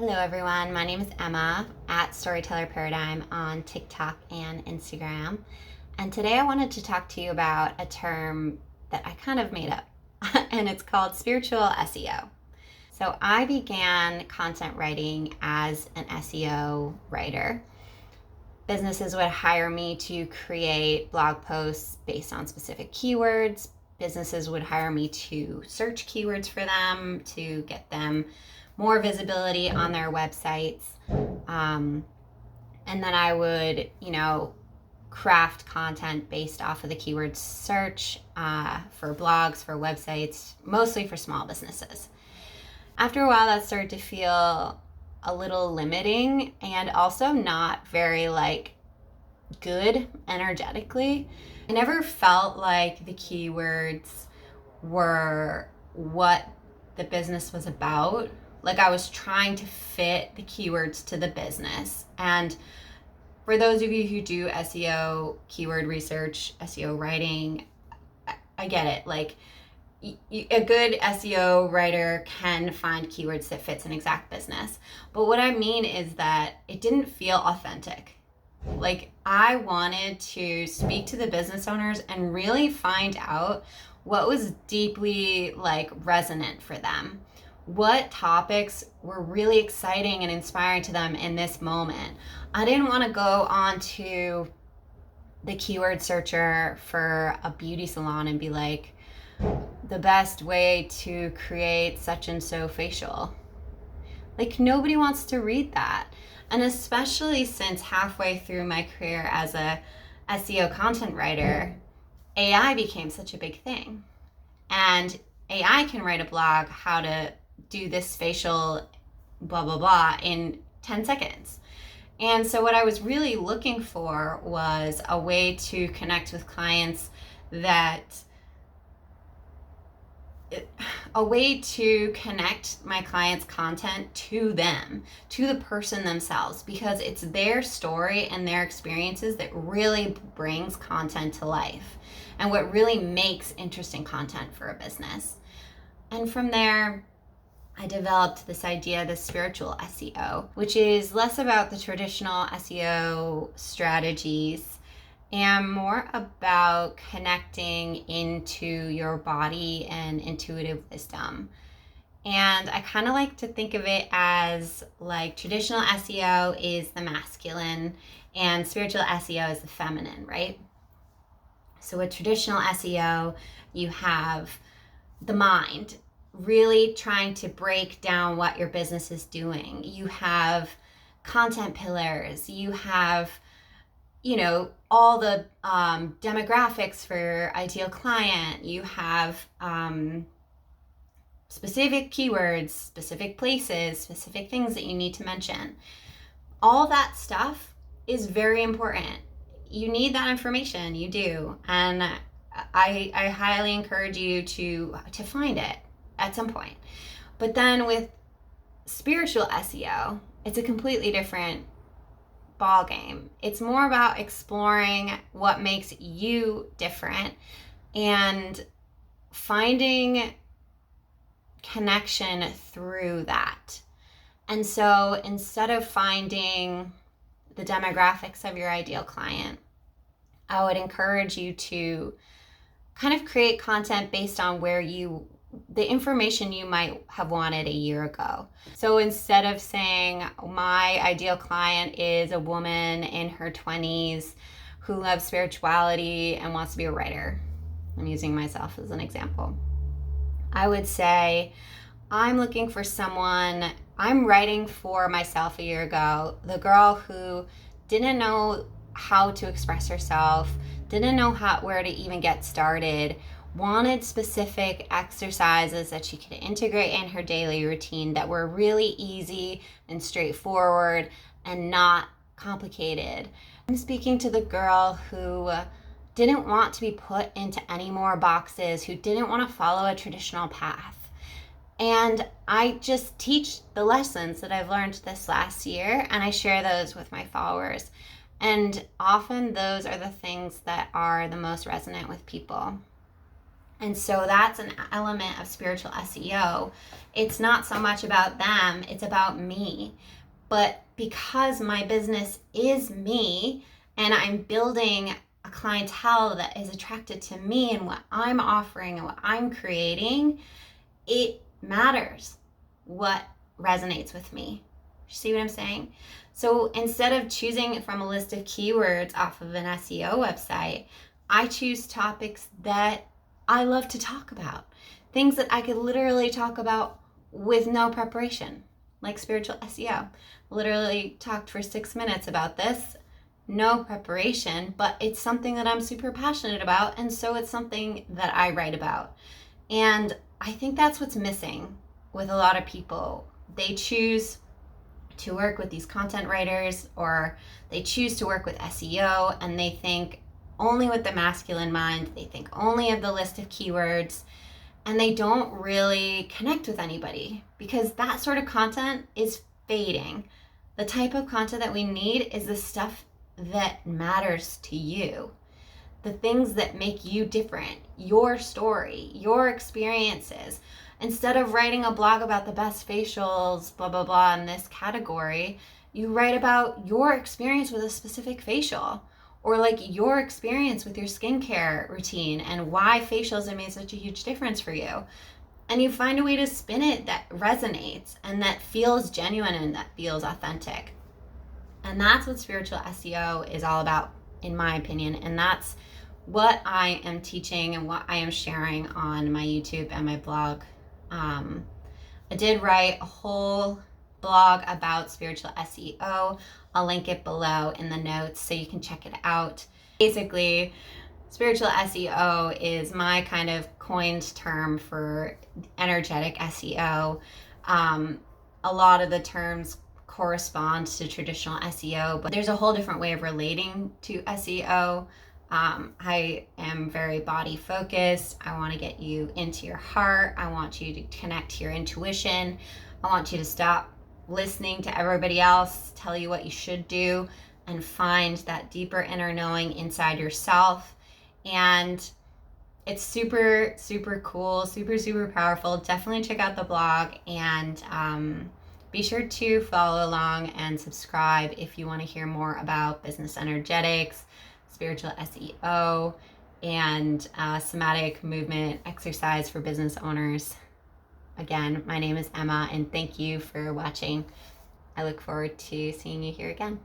Hello everyone, my name is Emma at Storyteller Paradigm on TikTok and Instagram. And today I wanted to talk to you about a term that I kind of made up, and it's called Spiritual SEO. So I began content writing as an SEO writer. Businesses would hire me to create blog posts based on specific keywords. Businesses would hire me to search keywords for them, to get them more visibility on their websites. And then I would, craft content based off of the keyword search for blogs, for websites, mostly for small businesses. After a while, that started to feel a little limiting and also not very good energetically. I never felt like the keywords were what the business was about. Like I was trying to fit the keywords to the business. And for those of you who do SEO, keyword research, SEO writing, I get it. A good SEO writer can find keywords that fits an exact business. But what I mean is that it didn't feel authentic. I wanted to speak to the business owners and really find out what was deeply resonant for them. What topics were really exciting and inspiring to them in this moment. I didn't want to go on to the keyword searcher for a beauty salon and be like, the best way to create such and so facial. Nobody wants to read that. And especially since halfway through my career as a SEO content writer, AI became such a big thing. And AI can write a blog how to do this facial blah, blah, blah in 10 seconds. And so what I was really looking for was a way to connect with clients a way to connect my clients' content to them, to the person themselves, because it's their story and their experiences that really brings content to life and what really makes interesting content for a business. And from there, I developed this idea, the spiritual SEO, which is less about the traditional SEO strategies and more about connecting into your body and intuitive wisdom. And I kind of like to think of it as traditional SEO is the masculine and spiritual SEO is the feminine, right? So with traditional SEO, you have the mind really trying to break down what your business is doing. You have content pillars, you have all the demographics for your ideal client. You have specific keywords, specific places, specific things that you need to mention. All that stuff is very important. You need that information, you do. And I highly encourage you to find it at some point. But then with spiritual SEO, it's a completely different ball game. It's more about exploring what makes you different and finding connection through that. And so instead of finding the demographics of your ideal client, I would encourage you to kind of create content based on the information you might have wanted a year ago. So instead of saying my ideal client is a woman in her 20s who loves spirituality and wants to be a writer, I'm using myself as an example, I would say I'm looking for someone. I'm writing for myself a year ago, the girl who didn't know how to express herself, didn't know where to even get started, wanted specific exercises that she could integrate in her daily routine that were really easy and straightforward and not complicated. I'm speaking to the girl who didn't want to be put into any more boxes, who didn't want to follow a traditional path. And I just teach the lessons that I've learned this last year, and I share those with my followers. And often those are the things that are the most resonant with people. And so that's an element of spiritual SEO. It's not so much about them, it's about me. But because my business is me and I'm building a clientele that is attracted to me and what I'm offering and what I'm creating, it matters what resonates with me. See what I'm saying? So instead of choosing from a list of keywords off of an SEO website, I choose topics that I love to talk about. Things that I could literally talk about with no preparation, like spiritual SEO. Literally talked for 6 minutes about this, no preparation, but it's something that I'm super passionate about, and so it's something that I write about. And I think that's what's missing with a lot of people. They choose to work with these content writers, or they choose to work with SEO, and they think only with the masculine mind, they think only of the list of keywords, and they don't really connect with anybody because that sort of content is fading. The type of content that we need is the stuff that matters to you, the things that make you different, your story, your experiences. Instead of writing a blog about the best facials, blah, blah, blah, in this category, you write about your experience with a specific facial, or like your experience with your skincare routine and why facials have made such a huge difference for you. And you find a way to spin it that resonates and that feels genuine and that feels authentic. And that's what spiritual SEO is all about, in my opinion. And that's what I am teaching and what I am sharing on my YouTube and my blog. I did write a whole blog about spiritual SEO. I'll link it below in the notes so you can check it out. Basically, spiritual SEO is my kind of coined term for energetic SEO. A lot of the terms correspond to traditional SEO, but there's a whole different way of relating to SEO. I am very body focused. I want to get you into your heart. I want you to connect to your intuition. I want you to stop listening to everybody else tell you what you should do and find that deeper inner knowing inside yourself. And it's super, super cool, super, super powerful. Definitely check out the blog, and be sure to follow along and subscribe if you want to hear more about business energetics, spiritual SEO, and somatic movement exercise for business owners. Again, my name is Emma, and thank you for watching. I look forward to seeing you here again.